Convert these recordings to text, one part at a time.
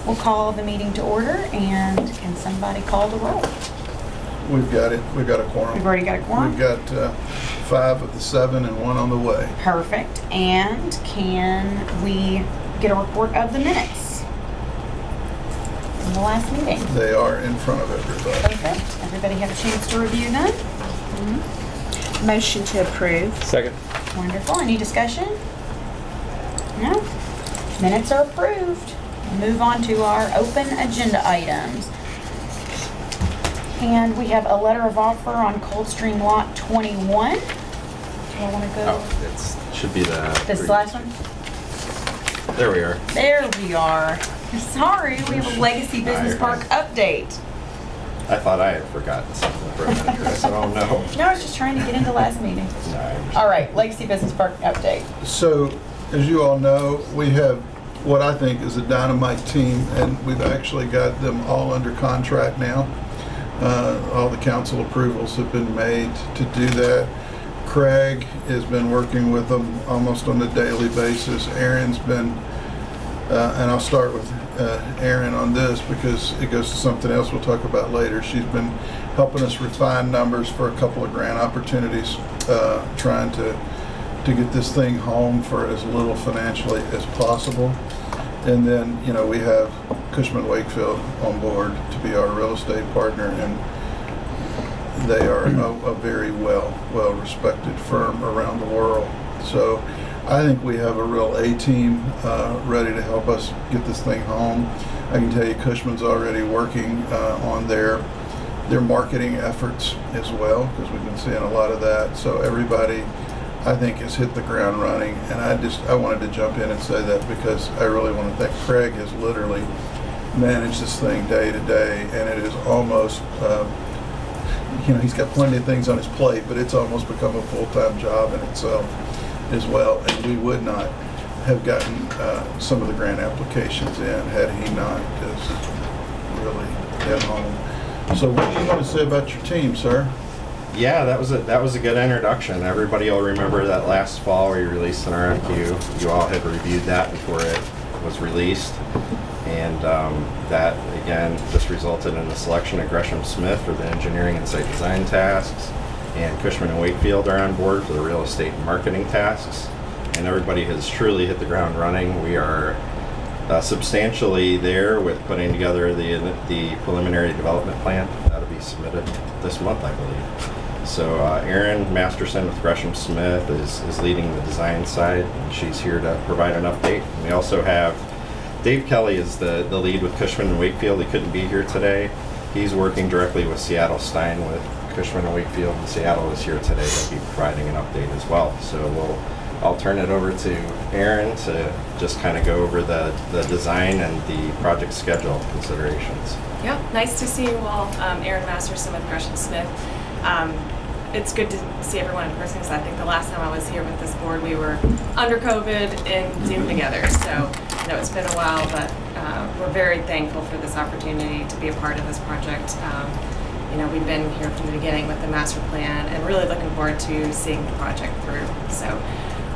we'll call the meeting to order, and can somebody call the roll? We've got it. We've got a quorum. We've already got a quorum? We've got 5 of the 7 and 1 on the way. Perfect. And can we get a report of the minutes from the last meeting? They are in front of everybody. Perfect. Everybody have a chance to review them? Motion to approve. Second. Wonderful. Any discussion? No? Minutes are approved. We'll move on to our open agenda items. And we have a letter of offer on Coldstream Lot 21. Do I want to go? Oh, it should be the... This last one? There we are. There we are. Sorry, we have a Legacy Business Park update. I thought I had forgotten something for a minute. I said, oh no. No, I was just trying to get into last meeting. No, I understand. All right, Legacy Business Park update. So, as you all know, we have what I think is a dynamite team, and we've actually got them all under contract now. All the council approvals have been made to do that. Craig has been working with them almost on a daily basis. Aaron's been, and I'll start with Aaron on this because it goes to something else we'll talk about later. She's been helping us refine numbers for a couple of grant opportunities, trying to get this thing home for as little financially as possible. And then, you know, we have Cushman Wakefield on board to be our real estate partner, and they are a very well-respected firm around the world. So I think we have a real A-team ready to help us get this thing home. I can tell you Cushman's already working on their marketing efforts as well, because we've been seeing a lot of that. So everybody, I think, has hit the ground running, and I wanted to jump in and say that because I really want to thank Craig. Has literally managed this thing day to day, and it is almost, you know, he's got plenty of things on his plate, but it's almost become a full-time job in itself as well, and we would not have gotten some of the grant applications in had he not just really at home. So what do you want to say about your team, sir? Yeah, that was a good introduction. Everybody will remember that last fall we released an RFQ. You all had reviewed that before it was released. And that, again, just resulted in the selection of Gresham Smith for the engineering and site design tasks. And Cushman and Wakefield are on board for the real estate and marketing tasks. And everybody has truly hit the ground running. We are substantially there with putting together the preliminary development plan. That'll be submitted this month, I believe. So Erin Masterson with Gresham Smith is leading the design side, and she's here to provide an update. And we also have Dave Kelly is the lead with Cushman and Wakefield. He couldn't be here today. He's working directly with Seattle Stein with Cushman and Wakefield, and Seattle is here today to be providing an update as well. So I'll turn it over to Erin to just kind of go over the design and the project schedule considerations. Yeah, nice to see you all. Erin Masterson with Gresham Smith. It's good to see everyone in person because I think the last time I was here with this board we were under COVID and Zoom together. So I know it's been a while, but we're very thankful for this opportunity to be a part of this project. You know, we've been here from the beginning with the master plan and really looking forward to seeing the project through. So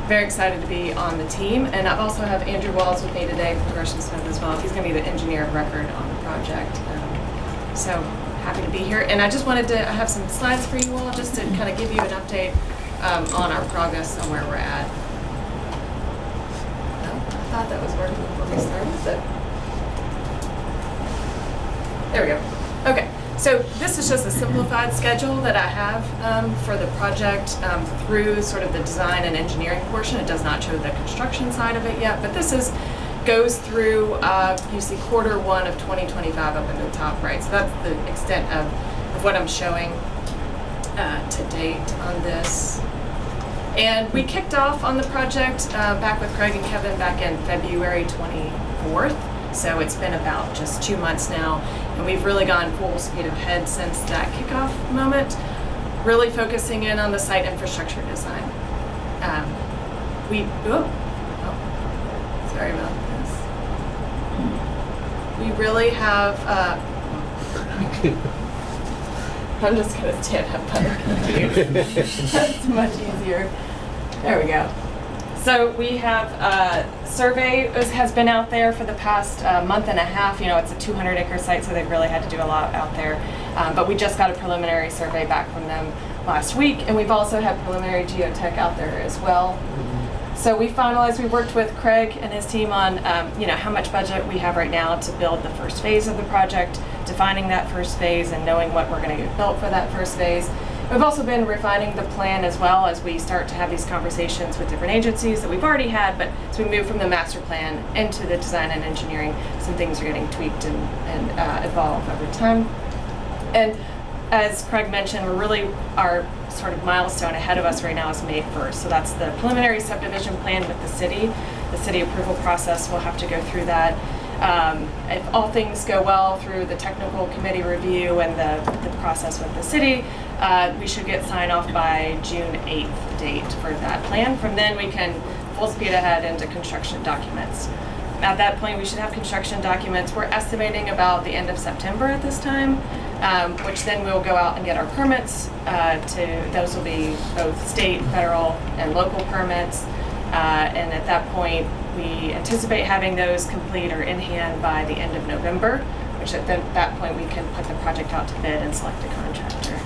very excited to be on the team. And I also have Andrew Walls with me today from Gresham Smith as well. He's going to be the engineer of record on the project. So happy to be here. And I just wanted to have some slides for you all just to kind of give you an update on our progress on where we're at. I thought that was working before we started, but there we go. Okay, so this is just a simplified schedule that I have for the project through sort of the design and engineering portion. It does not show the construction side of it yet, but this goes through, you see Q1 of 2025 up in the top right. So that's the extent of what I'm showing to date on this. And we kicked off on the project back with Craig and Kevin back in February 24th. So it's been about just 2 months now. And we've really gone full speed ahead since that kickoff moment, really focusing in on the site infrastructure design. Sorry about this. We really have, I'm just going to stand up on the computer. That's much easier. There we go. So we have survey has been out there for the past month and a half. You know, it's a 200-acre site, so they've really had to do a lot out there. But we just got a preliminary survey back from them last week, and we've also had preliminary geotech out there as well. So we worked with Craig and his team on, you know, how much budget we have right now to build the first phase of the project, defining that first phase and knowing what we're going to get built for that first phase. We've also been refining the plan as well as we start to have these conversations with different agencies that we've already had, but as we move from the master plan into the design and engineering, some things are getting tweaked and evolve over time. And as Craig mentioned, our sort of milestone ahead of us right now is May 1st. So that's the preliminary subdivision plan with the city. The city approval process, we'll have to go through that. If all things go well through the technical committee review and the process with the city, we should get sign off by June 8th date for that plan. From then we can full speed ahead into construction documents. At that point, we should have construction documents. We're estimating about the end of September at this time, which then we'll go out and get our permits. Those will be both state, federal, and local permits. And at that point, we anticipate having those complete or in hand by the end of November, which at that point we can put the project out to bid and select a contractor.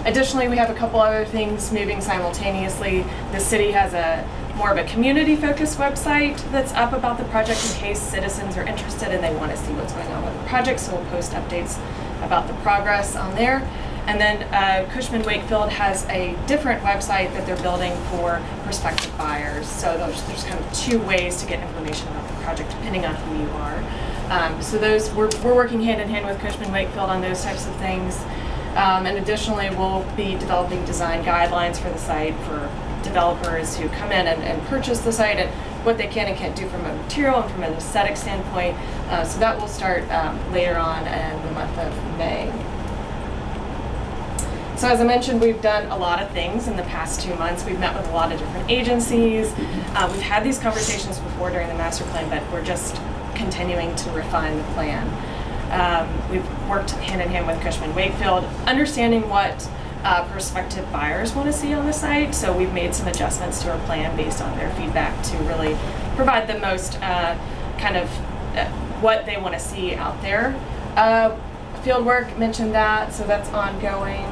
Additionally, we have a couple other things moving simultaneously. The city has more of a community-focused website that's up about the project in case citizens are interested and they want to see what's going on with the project, so we'll post updates about the progress on there. And then Cushman Wakefield has a different website that they're building for prospective buyers. So there's kind of two ways to get information about the project depending on who you are. So those we're working hand in hand with Cushman Wakefield on those types of things. And additionally, we'll be developing design guidelines for the site for developers who come in and purchase the site and what they can and can't do from a material and from an aesthetic standpoint. So that will start later on in the month of May. So as I mentioned, we've done a lot of things in the past 2 months. We've met with a lot of different agencies. We've had these conversations before during the master plan, but we're just continuing to refine the plan. We've worked hand in hand with Cushman Wakefield, understanding what prospective buyers want to see on the site. So we've made some adjustments to our plan based on their feedback to really provide the most what they want to see out there. Field work, mentioned that, so that's ongoing.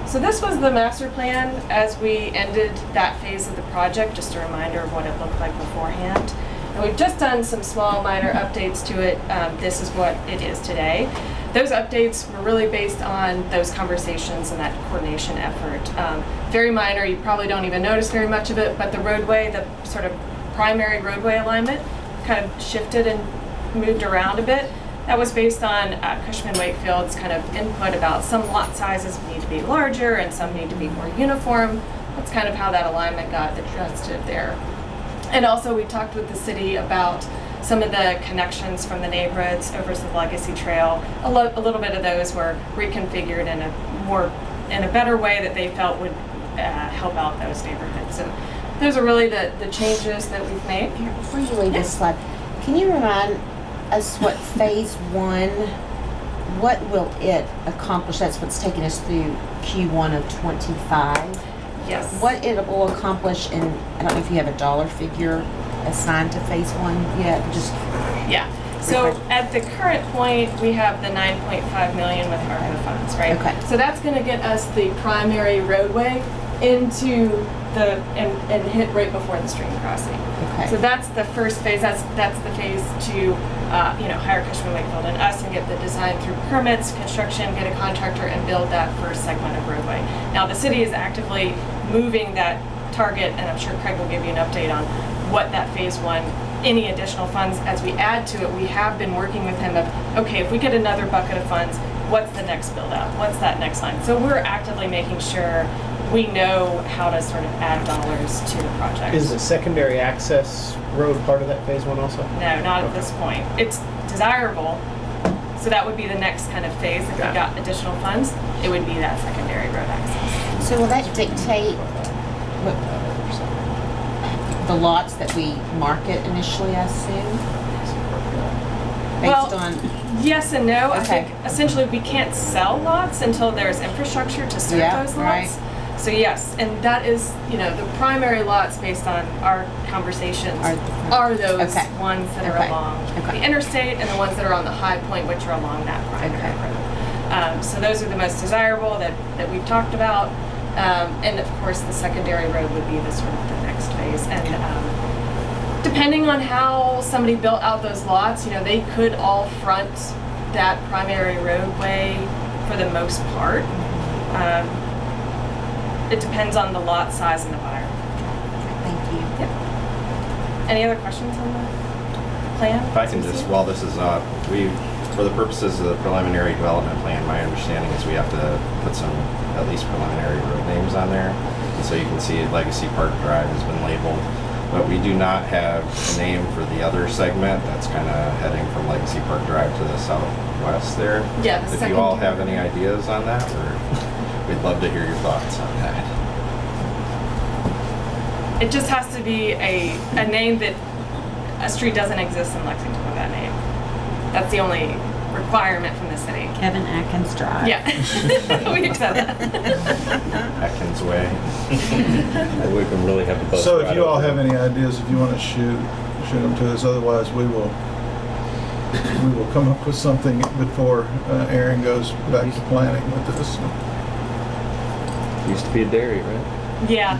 So this was the master plan as we ended that phase of the project, just a reminder of what it looked like beforehand. And we've just done some small minor updates to it. This is what it is today. Those updates were really based on those conversations and that coordination effort. Very minor, you probably don't even notice very much of it, but the roadway, the sort of primary roadway alignment kind of shifted and moved around a bit. That was based on Cushman Wakefield's kind of input about some lot sizes need to be larger and some need to be more uniform. That's kind of how that alignment got adjusted there. And also we talked with the city about some of the connections from the neighborhoods over to the Legacy Trail. A little bit of those were reconfigured in a better way that they felt would help out those neighborhoods. So those are really the changes that we've made. Here, before you leave this slide, can you remind us what phase 1, what will it accomplish? That's what's taking us through Q1 of 25. Yes. What it will accomplish, and I don't know if you have a dollar figure assigned to phase 1 yet. Yeah. So at the current point, we have the 9.5 million with ARPA funds, right? Okay. So that's going to get us the primary roadway into and hit right before the stream crossing. Okay. So that's the first phase. That's the phase to hire Cushman Wakefield and us and get the design through permits, construction, get a contractor, and build that first segment of roadway. Now the city is actively moving that target, and I'm sure Craig will give you an update on what that phase 1, any additional funds as we add to it. We have been working with him of, okay, if we get another bucket of funds, what's the next build out? What's that next line? So we're actively making sure we know how to sort of add dollars to the project. Is the secondary access road part of that phase 1 also? No, not at this point. It's desirable, so that would be the next kind of phase. If we got additional funds, it would be that secondary road access. So will that dictate the lots that we market initially, I assume? Based on yes and no. Okay. I think essentially we can't sell lots until there's infrastructure to serve those lots. Right. So yes, and that is, the primary lots based on our conversations are those Okay. ones that are Okay. along Okay. the interstate and the ones that are on the high point, which are along that primary Okay. road. So those are the most desirable that we've talked about. And of course, the secondary road would be the sort of the next phase. And depending on how somebody built out those lots, they could all front that primary roadway for the most part. It depends on the lot size and the buyer. Thank you. Yep. Any other questions on the plan? If I can just, while this is up, for the purposes of the preliminary development plan, my understanding is we have to put some, at least preliminary road names on there. And so you can see Legacy Park Drive has been labeled, but we do not have a name for the other segment that's kind of heading from Legacy Park Drive to the southwest there. Yeah, the If you all secondary have any ideas on that, or we'd love to hear your thoughts on that. It just has to be a name that a street doesn't exist in Lexington with that name. That's the only requirement from the city. Kevin Atkins Drive. Yeah, we accept that. Atkins Way. We can really have the bus. So if right you all over. have any ideas, if you want to shoot them to us, otherwise we will come up with something before Aaron goes back to planning with this. Used to be a dairy, right? Yeah,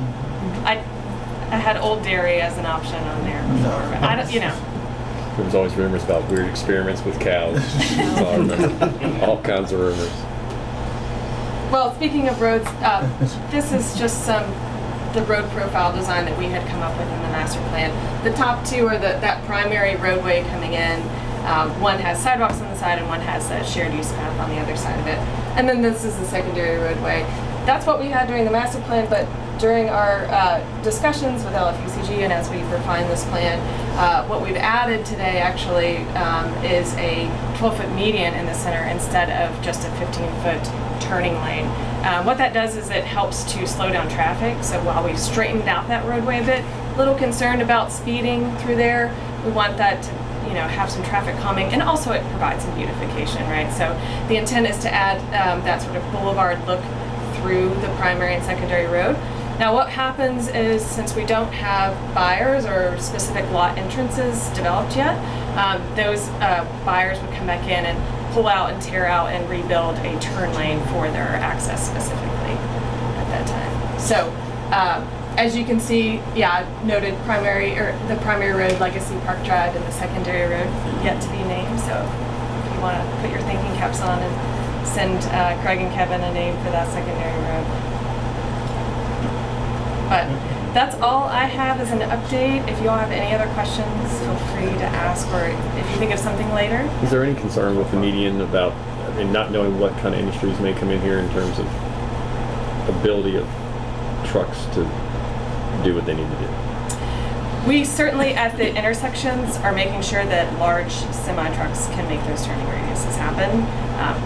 I had Old Dairy as an option on there before, but I don't, There was always rumors about weird experiments with cows. That's all I remember. All kinds of rumors. Well, speaking of roads, this is just the road profile design that we had come up with in the master plan. The top two are that primary roadway coming in. One has sidewalks on the side and one has a shared use path on the other side of it. And then this is the secondary roadway. That's what we had during the master plan, but during our discussions with LFUCG and as we refine this plan, what we've added today actually is a 12-foot median in the center instead of just a 15-foot turning lane. What that does is it helps to slow down traffic. So while we've straightened out that roadway a bit, a little concerned about speeding through there, we want that to have some traffic calming, and also it provides some beautification, right? So the intent is to add that sort of boulevard look through the primary and secondary road. Now what happens is, since we don't have buyers or specific lot entrances developed yet, those buyers would come back in and pull out and tear out and rebuild a turn lane for their access specifically at that time. So as you can see, noted the primary road, Legacy Park Drive, and the secondary road yet to be named. So if you want to put your thinking caps on and send Craig and Kevin a name for that secondary road. But that's all I have as an update. If you all have any other questions, feel free to ask, or if you think of something later. Is there any concern with the median about, not knowing what kind of industries may come in here in terms of ability of trucks to do what they need to do? We certainly, at the intersections, are making sure that large semi-trucks can make those turning radiuses happen.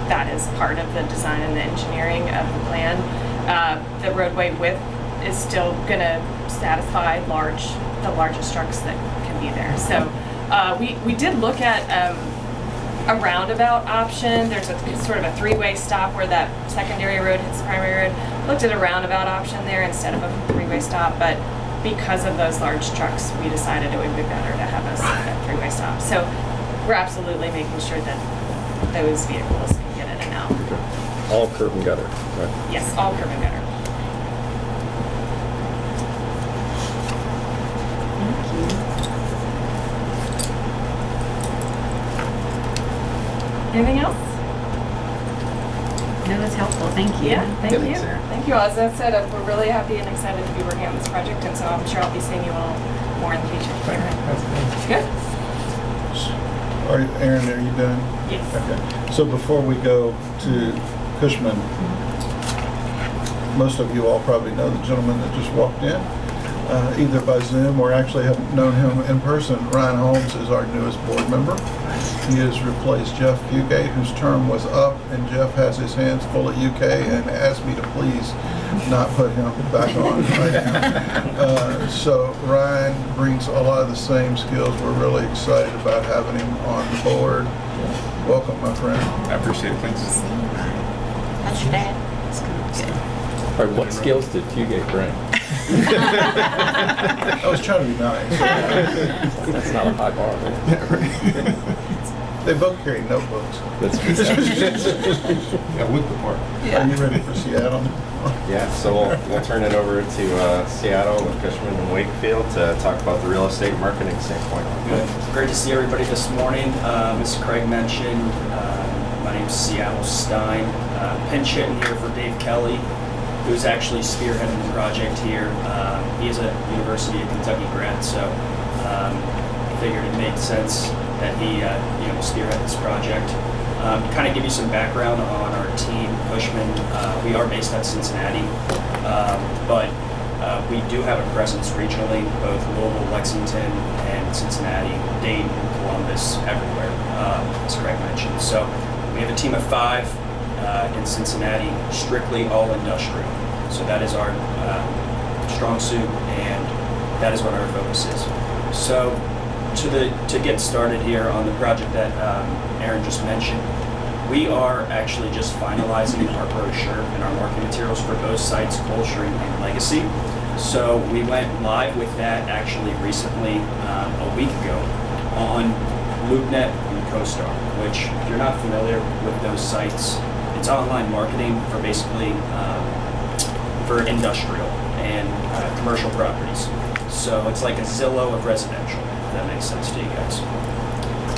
That is part of the design and the engineering of the plan. The roadway width is still going to satisfy the largest trucks that can be there. So we did look at a roundabout option. There's a sort of a three-way stop where that secondary road hits the primary road. Looked at a roundabout option there instead of a three-way stop, but because of those large trucks, we decided it would be better to have a three-way stop. So we're absolutely making sure that those vehicles can get in and out. All curb and gutter, right? Yes, all curb and gutter. Anything else? No, that's helpful. Thank you. Yeah, thank you. Thanks, Sarah. Thank you all. As I said, we're really happy and excited to be working on this project, and so I'm sure I'll be seeing you all more in the future. Good? Aaron, are you done? Yes. Okay. So before we go to Cushman, most of you all probably know the gentleman that just walked in, either by Zoom or actually have known him in person. Ryan Holmes is our newest board member. He has replaced Jeff Fugate, whose term was up, and Jeff has his hands full at UK and asked me to please not put him back on right now. So Ryan brings a lot of the same skills. We're really excited about having him on the board. Welcome, my friend. I appreciate it. Thanks. How's your dad? All right, what skills did Fugate bring? I was trying to be nice. That's not a high bar, man. They both carry notebooks. That's Yeah, with the park. Are you ready for Seattle? Yeah, so we'll turn it over to Seattle with Cushman and Wakefield to talk about the real estate marketing standpoint. Good. Great to see everybody this morning. As Craig mentioned, my name's Seattle Stein. Pinch hitting here for Dave Kelly, who's actually spearheading the project here. He is a University of Kentucky grad, so figured it made sense that he spearhead this project. Kind of give you some background on our team, Cushman. We are based out of Cincinnati, but we do have a presence regionally, both Louisville, Lexington, and Cincinnati, Dayton, Columbus, everywhere, as Craig mentioned. So we have a team of 5 in Cincinnati, strictly all industrial. So that is our strong suit, and that is what our focus is. So to get started here on the project that Aaron just mentioned, we are actually just finalizing our brochure and our marketing materials for both sites, Coldstream and Legacy. So we went live with that actually recently, a week ago, on LoopNet and CoStar, which if you're not familiar with those sites, it's online marketing for basically for industrial and commercial properties. So it's like a Zillow of residential, if that makes sense to you guys.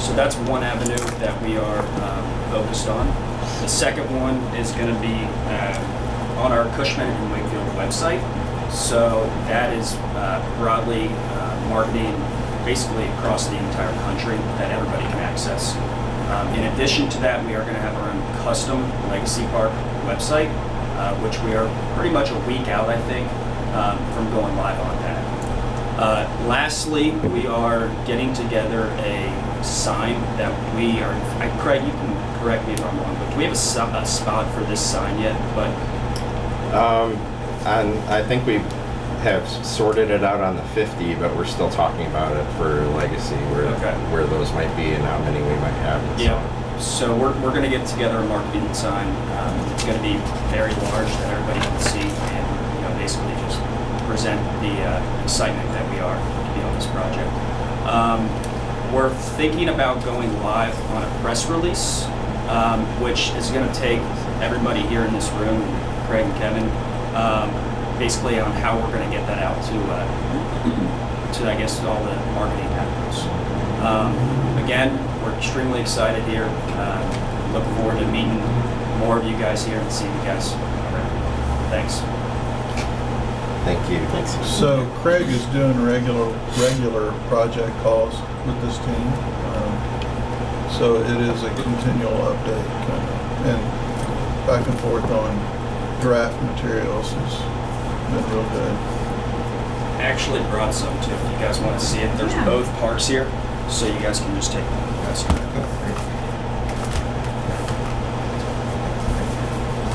So that's one avenue that we are focused on. The second one is going to be on our Cushman and Wakefield website. So that is broadly marketing basically across the entire country that everybody can access. In addition to that, we are going to have our own custom Legacy Park website, which we are pretty much a week out, I think, from going live on that. Lastly, we are getting together a sign that we are, Craig, you can correct me if I'm wrong, but do we have a spot for this sign yet? But And I think we have sorted it out on the 50, but we're still talking about it for Legacy, where those might be and how many we might have. Yeah. So we're going to get together a marketing sign. It's going to be very large that everybody can see, and basically just present the excitement that we are to be on this project. We're thinking about going live on a press release, which is going to take everybody here in this room, Craig and Kevin, basically on how we're going to get that out to I guess all the marketing avenues. Again, we're extremely excited here. Look forward to meeting more of you guys here and seeing you guys around. Thanks. Thank you. Thanks. So Craig is doing regular project calls with this team. So it is a continual update kind of, and back and forth on draft materials has been real good. I actually brought some too, if you guys want to see it. There's both parks here, so you guys can just take a look.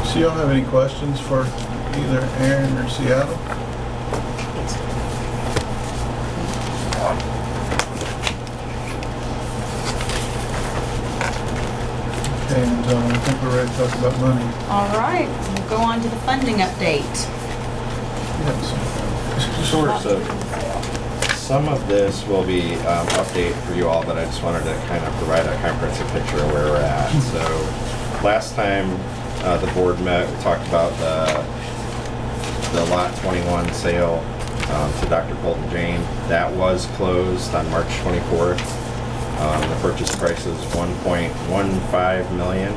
So y'all have any questions for either Aaron or Seattle? Okay, and I think we're ready to talk about money. All right, we'll go on to the funding update. Yes. Sure. So some of this will be update for you all, but I just wanted to kind of provide a comprehensive picture of where we're at. So last time the board met, we talked about the lot 21 sale to Dr. Colton Jane. That was closed on March 24th. The purchase price is $1.15 million,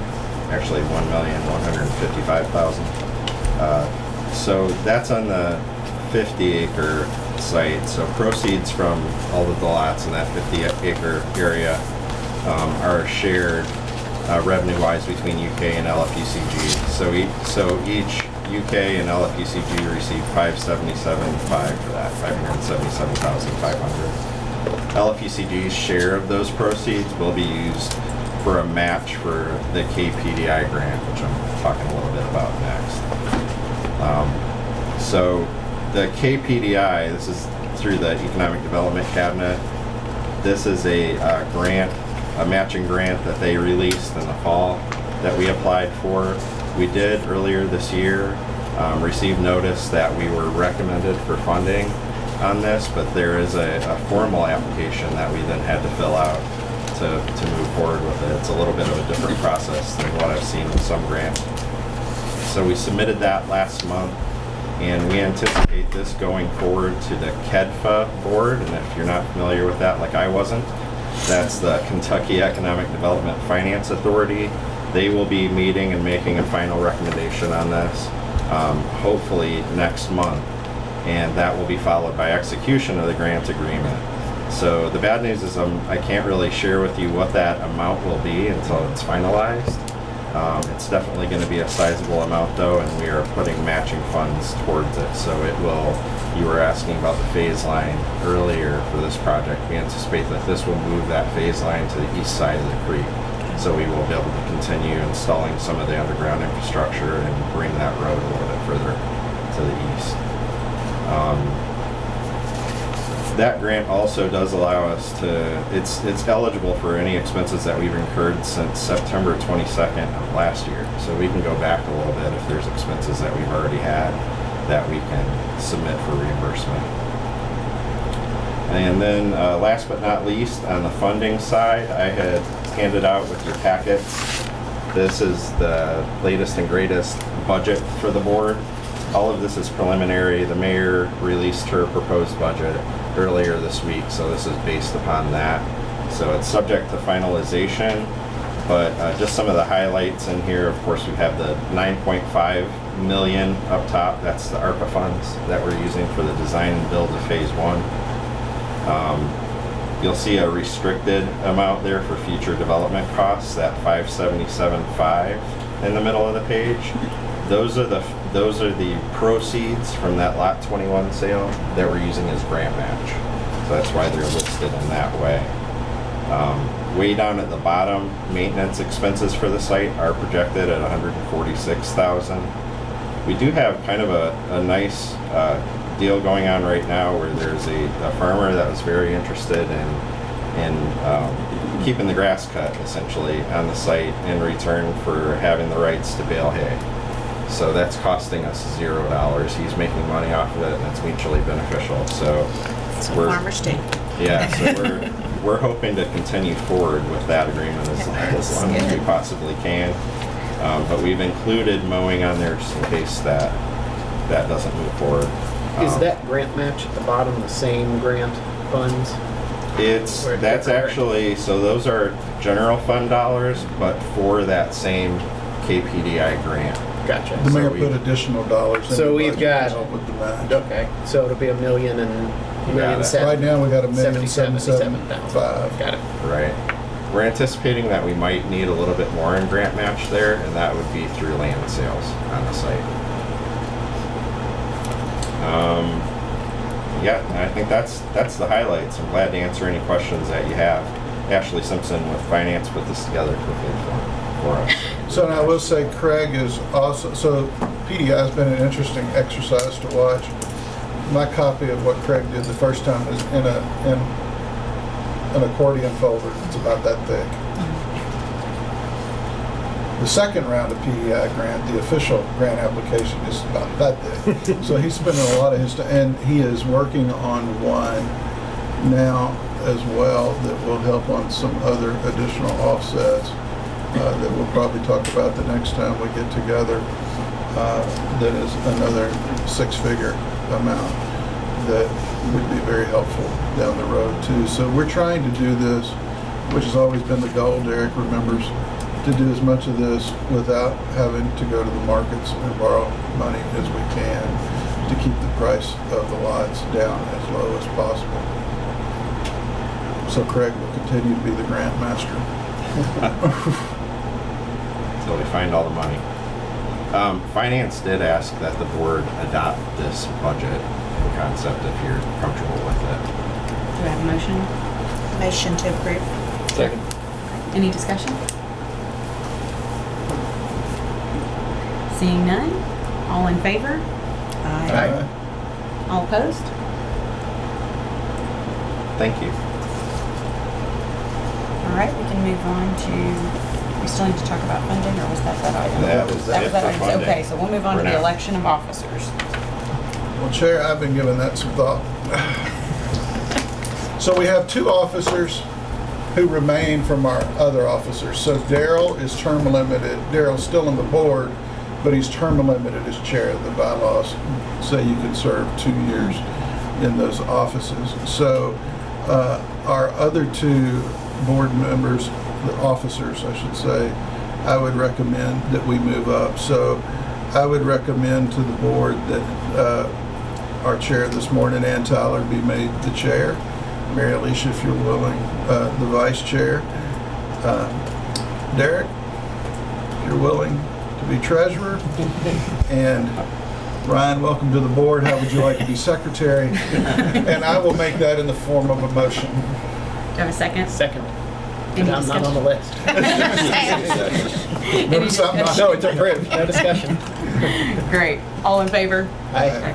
actually $1,155,000. So that's on the 50-acre site. So proceeds from all of the lots in that 50-acre area are shared revenue-wise between UK and LFUCG. So each UK and LFUCG received $577,500 for that, $577,500. LFUCG's share of those proceeds will be used for a match for the KPDI grant, which I'm talking a little bit about next. So the KPDI, this is through the Economic Development Cabinet. This is a grant, a matching grant that they released in the fall that we applied for. We did earlier this year. received notice that we were recommended for funding on this, but there is a formal application that we then had to fill out to move forward with it. It's a little bit of a different process than what I've seen with some grants. So we submitted that last month, and we anticipate this going forward to the KEDFA board. And if you're not familiar with that, like I wasn't, that's the Kentucky Economic Development Finance Authority. They will be meeting and making a final recommendation on this, hopefully next month. And that will be followed by execution of the grant agreement. So the bad news is I can't really share with you what that amount will be until it's finalized. It's definitely going to be a sizable amount though, and we are putting matching funds towards it. So it will, you were asking about the phase line earlier for this project. We anticipate that this will move that phase line to the east side of the creek. So we will be able to continue installing some of the underground infrastructure and bring that road a little bit further to the east. That grant also does allow us to, it's eligible for any expenses that we've incurred since September 22nd of last year. So we can go back a little bit if there's expenses that we've already had that we can submit for reimbursement. And then last but not least, on the funding side, I had handed out with your packets. This is the latest and greatest budget for the board. All of this is preliminary. The mayor released her proposed budget earlier this week, so this is based upon that. So it's subject to finalization, but just some of the highlights in here. Of course, we have the 9.5 million up top. That's the ARPA funds that we're using for the design and build of phase 1. You'll see a restricted amount there for future development costs, that 577.5 in the middle of the page. Those are the proceeds from that Lot 21 sale that we're using as grant match. So that's why they're listed in that way. Way down at the bottom, maintenance expenses for the site are projected at $146,000. We do have kind of a nice deal going on right now where there's a farmer that was very interested in keeping the grass cut essentially on the site in return for having the rights to bale hay. So that's costing us $0. He's making money off of it, and it's mutually beneficial. So we're farmers do. Yeah, so we're hoping to continue forward with that agreement as long as we possibly can. But we've included mowing on there just in case that doesn't move forward. Is that grant match at the bottom the same grant funds? That's actually, so those are general fund dollars, but for that same KPDI grant. Gotcha. The mayor put additional dollars in. So we've got, to help with the match. okay, so it'll be $1 million and Right now, we got $1,077,000. $1,077,500. Got it. Right. We're anticipating that we might need a little bit more in grant match there, and that would be through land sales on the site. Yeah, I think that's the highlights. I'm glad to answer any questions that you have. Ashley Simpson with Finance put this together quickly for us. So now I will say Craig is also, so PDI has been an interesting exercise to watch. My copy of what Craig did the first time is in an accordion folder. It's about that thick. The second round of PDI grant, the official grant application, is about that thick. So he's spending a lot of his time, and he is working on one now as well that will help on some other additional offsets that we'll probably talk about the next time we get together. That is another six-figure amount that would be very helpful down the road too. So we're trying to do this, which has always been the goal, Derek remembers, to do as much of this without having to go to the markets and borrow money as we can to keep the price of the lots down as low as possible. So Craig will continue to be the grant master. Until we find all the money. Finance did ask that the board adopt this budget in concept if you're comfortable with it. Do I have a motion? Motion to approve. Second. Any discussion? Seeing none, all in favor? Aye. All opposed? Thank you. All right, we can move on to, we still need to talk about funding, or was that item? That was it that for item. funding. Okay, so we'll move on For to the now. election of officers. Well, Chair, I've been giving that some thought. So we have 2 officers who remain from our other officers. So Daryl is term limited. Daryl's still on the board, but he's term limited as chair. The bylaws say you can serve 2 years in those offices. So our other 2 board members, the officers, I should say, I would recommend that we move up. So I would recommend to the board that our chair this morning, Ann Tyler, be made the chair. Mary Alicia, if you're willing, the vice chair. Derek, if you're willing to be treasurer. And Ryan, welcome to the board. How would you like to be secretary? And I will make that in the form of a motion. Do you have a second? Second. Any I'm not on the list. Notice I'm not- No, it's approved. No discussion. Great. All in favor? Aye.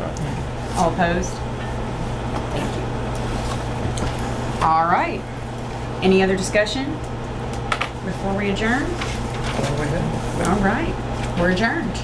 All opposed? Thank you. All right. Any other discussion before we adjourn? All right. We're adjourned.